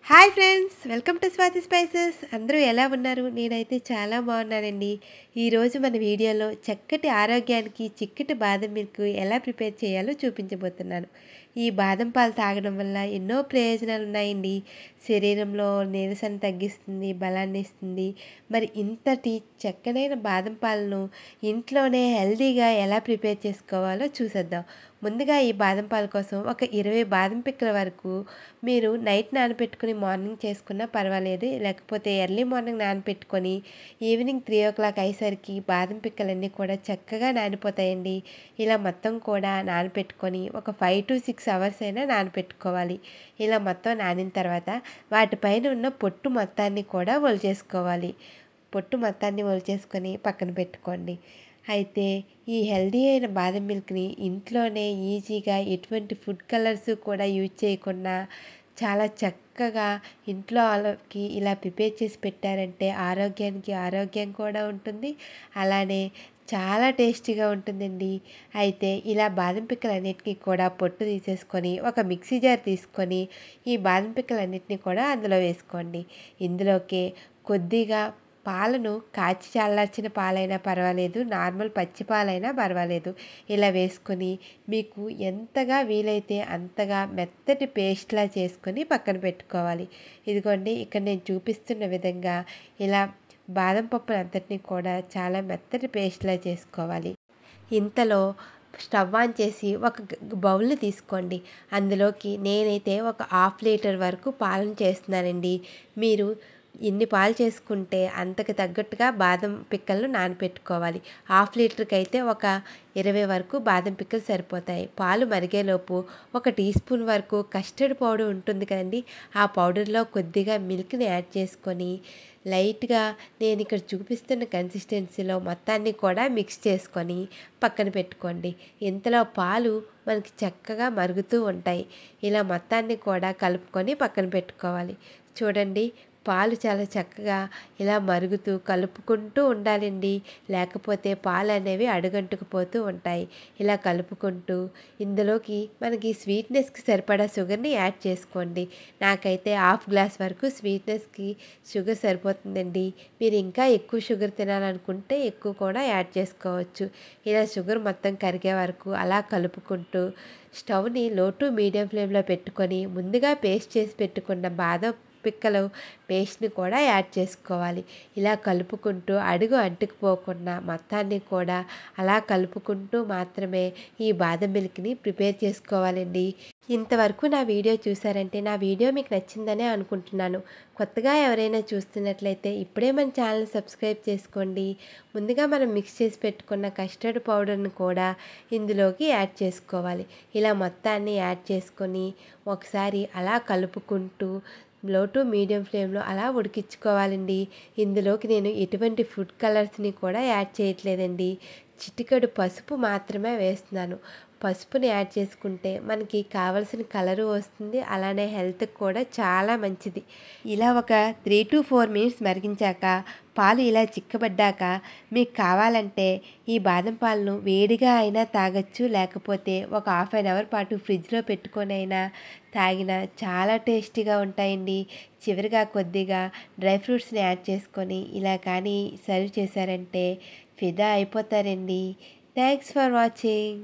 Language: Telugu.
Hi friends, welcome to Swathi spices. అందరూ ఎలా ఉన్నారు? నేనైతే చాలా బాగున్నానండి. ఈరోజు మన వీడియోలో చక్కటి ఆరోగ్యానికి చిక్కటి బాదం మిల్క్ ఎలా ప్రిపేర్ చేయాలో చూపించబోతున్నాను. ఈ బాదం పాలు తాగడం వల్ల ఎన్నో ప్రయోజనాలు ఉన్నాయండి. శరీరంలో నీరసన తగ్గిస్తుంది, బలాన్ని ఇస్తుంది. మరి ఇంతటి చక్కనైన బాదం పాలను ఇంట్లోనే హెల్తీగా ఎలా ప్రిపేర్ చేసుకోవాలో చూసేద్దాం. ముందుగా ఈ బాదం పాల కోసం ఒక 20 బాదం పిక్కల వరకు మీరు నైట్ నానబెట్టుకుని మార్నింగ్ చేసుకున్నా పర్వాలేదు. లేకపోతే ఎర్లీ మార్నింగ్ నానబెట్టుకొని ఈవినింగ్ 3 అయ్యేసరికి బాదం పిక్కలన్నీ కూడా చక్కగా నానిపోతాయండి. ఇలా మొత్తం కూడా నానబెట్టుకొని ఒక 5 to 6 అవర్స్ అయినా నానబెట్టుకోవాలి. ఇలా మొత్తం నానిన తర్వాత వాటిపైన ఉన్న పొట్టు మొత్తాన్ని కూడా ఒలిచేసుకోవాలి. పొట్టు మొత్తాన్ని ఒలిచేసుకొని పక్కన పెట్టుకోండి. అయితే ఈ హెల్దీ అయిన బాదం మిల్క్ని ఇంట్లోనే ఈజీగా ఎటువంటి ఫుడ్ కలర్స్ కూడా యూజ్ చేయకుండా చాలా చక్కగా ఇంట్లో వాళ్ళకి ఇలా ప్రిపేర్ చేసి పెట్టారంటే ఆరోగ్యానికి ఆరోగ్యం కూడా ఉంటుంది. అలానే చాలా టేస్టీగా ఉంటుందండి. అయితే ఇలా బాదం పిక్కలన్నిటికీ కూడా పొట్టు తీసేసుకొని ఒక మిక్సీ జార్ తీసుకొని ఈ బాదం పిక్కలన్నిటిని కూడా అందులో వేసుకోండి. ఇందులోకి కొద్దిగా పాలను కాచి చల్లార్చిన పాలైనా పర్వాలేదు, నార్మల్ పచ్చి పాలైనా పర్వాలేదు. ఇలా వేసుకొని మీకు ఎంతగా వీలైతే అంతగా మెత్తటి పేస్ట్లా చేసుకొని పక్కన పెట్టుకోవాలి. ఇదిగోండి, ఇక్కడ నేను చూపిస్తున్న విధంగా ఇలా బాదం పప్పును అంతటిని కూడా చాలా మెత్తటి పేస్ట్లా చేసుకోవాలి. ఇంతలో స్టవ్ ఆన్ చేసి ఒక బౌల్ని తీసుకోండి. అందులోకి నేనైతే ఒక 1/2 లీటర్ వరకు పాలను చేస్తున్నానండి. మీరు ఎన్ని పాలు చేసుకుంటే అంతకు తగ్గట్టుగా బాదం పిక్కలను నానబెట్టుకోవాలి. 1/2 లీటర్కి అయితే ఒక 20 వరకు బాదం పిక్కలు సరిపోతాయి. పాలు మరిగేలోపు ఒక టీ స్పూన్ వరకు కస్టర్డ్ పౌడర్ ఉంటుంది కదండి, ఆ పౌడర్లో కొద్దిగా మిల్క్ని యాడ్ చేసుకొని లైట్గా నేను ఇక్కడ చూపిస్తున్న కన్సిస్టెన్సీలో మొత్తాన్ని కూడా మిక్స్ చేసుకొని పక్కన పెట్టుకోండి. ఇంతలో పాలు మనకి చక్కగా మరుగుతూ ఉంటాయి. ఇలా మొత్తాన్ని కూడా కలుపుకొని పక్కన పెట్టుకోవాలి. చూడండి, పాలు చాలా చక్కగా ఇలా మరుగుతూ కలుపుకుంటూ ఉండాలండి. లేకపోతే పాలు అనేవి అడుగంటుకుపోతూ ఉంటాయి. ఇలా కలుపుకుంటూ ఇందులోకి మనకి స్వీట్నెస్కి సరిపడా షుగర్ని యాడ్ చేసుకోండి. నాకైతే 1/2 గ్లాస్ వరకు స్వీట్నెస్కి షుగర్ సరిపోతుందండి. మీరు ఇంకా ఎక్కువ షుగర్ తినాలనుకుంటే ఎక్కువ కూడా యాడ్ చేసుకోవచ్చు. ఇలా షుగర్ మొత్తం కరిగే వరకు అలా కలుపుకుంటూ స్టవ్ని లో టు మీడియం ఫ్లేమ్లో పెట్టుకొని ముందుగా పేస్ట్ చేసి పెట్టుకున్న బాదం పిక్కలు పేస్ట్ని కూడా యాడ్ చేసుకోవాలి. ఇలా కలుపుకుంటూ అడుగు అంటుకుపోకుండా మొత్తాన్ని కూడా అలా కలుపుకుంటూ మాత్రమే ఈ బాదం మిల్క్ని ప్రిపేర్ చేసుకోవాలండి. ఇంతవరకు నా వీడియో చూసారంటే నా వీడియో మీకు నచ్చిందనే అనుకుంటున్నాను. కొత్తగా ఎవరైనా చూస్తున్నట్లయితే ఇప్పుడే మన ఛానల్ సబ్స్క్రైబ్ చేసుకోండి. ముందుగా మనం మిక్స్ చేసి పెట్టుకున్న కస్టర్డ్ పౌడర్ని కూడా ఇందులోకి యాడ్ చేసుకోవాలి. ఇలా మొత్తాన్ని యాడ్ చేసుకొని ఒకసారి అలా కలుపుకుంటూ లో టు మీడియం ఫ్లేమ్లో అలా ఉడికించుకోవాలండి. ఇందులోకి నేను ఎటువంటి ఫుడ్ కలర్స్ని కూడా యాడ్ చేయట్లేదండి. చిటికెడు పసుపు మాత్రమే వేస్తున్నాను. పసుపుని యాడ్ చేసుకుంటే మనకి కావలసిన కలరు వస్తుంది. అలానే హెల్త్కి కూడా చాలా మంచిది. ఇలా ఒక 3 to 4 మినిట్స్ మరిగించాక పాలు ఇలా చిక్కబడ్డాక మీకు కావాలంటే ఈ బాదం పాలను వేడిగా అయినా తాగొచ్చు. లేకపోతే ఒక 1/2 అవర్ పాటు ఫ్రిడ్జ్లో పెట్టుకొని అయినా తాగినా చాలా టేస్టీగా ఉంటాయండి. చివరిగా కొద్దిగా డ్రై ఫ్రూట్స్ని యాడ్ చేసుకొని ఇలా కానీ సర్వ్ చేశారంటే ఫిదా అయిపోతారండి. Thanks for watching.